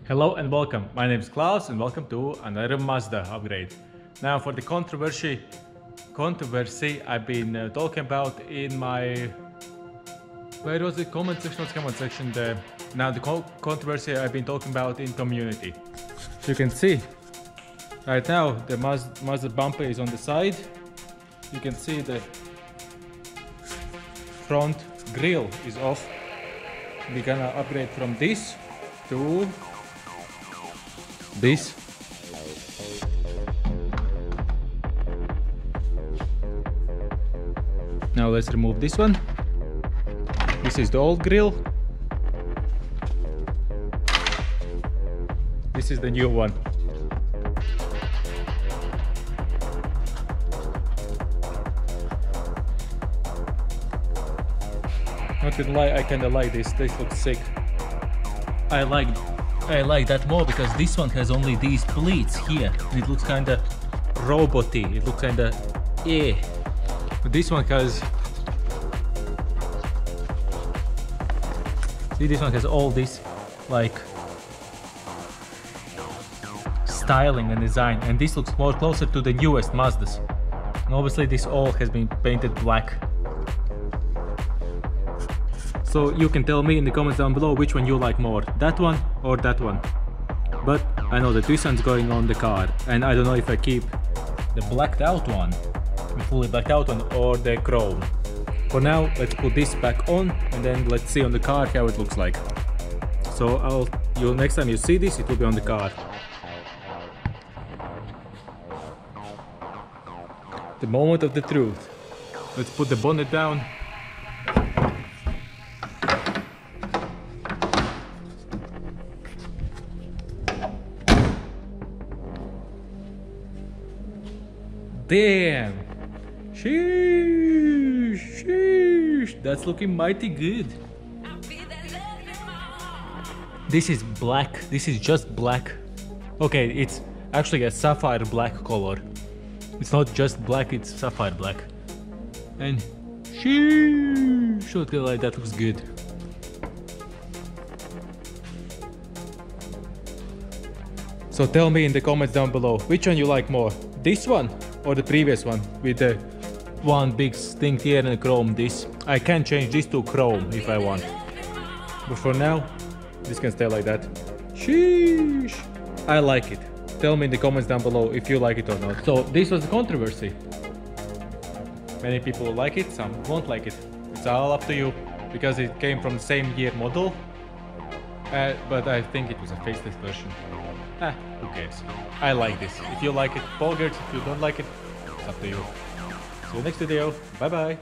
Hello and welcome, my name is Klaus and welcome to another Mazda upgrade. Now for the controversy I've been talking about in my... Where was the comment section? What's the comment section? The controversy I've been talking about in community. You can see, right now the Mazda bumper is on the side. You can see the front grille is off. We're gonna upgrade from this to this. Now let's remove this one. This is the old grille. This is the new one. Not gonna lie, I kinda like this. This looks sick. I like that more because this one has only these pleats here. And it looks kinda roboty. It looks kinda But this one has... See, this one has all this like styling and design, and this looks more closer to the newest Mazdas. And obviously this all has been painted black. So you can tell me in the comments down below which one you like more, that one or that one. But I know that this one's going on the car, and I don't know if I keep the blacked out one, the fully blacked out one, or the chrome. For now, let's put this back on, and then let's see on the car how it looks like. So next time you see this, it will be on the car. The moment of the truth. Let's put the bonnet down. Damn! Sheesh! Sheesh! That's looking mighty good. This is black. This is just black. Okay, it's actually a sapphire black color. It's not just black, it's sapphire black. And sheesh! Like that looks good. So tell me in the comments down below, which one you like more? This one or the previous one with the one big thing here and the chrome this? I can change this to chrome if I want. But for now, this can stay like that. Sheesh! I like it. Tell me in the comments down below if you like it or not. So this was the controversy. Many people like it, some won't like it. It's all up to you, because it came from the same year model. But I think it was a faceless version. Who cares? I like this. If you like it, Polgert. If you don't like it, it's up to you. See you next video. Bye bye.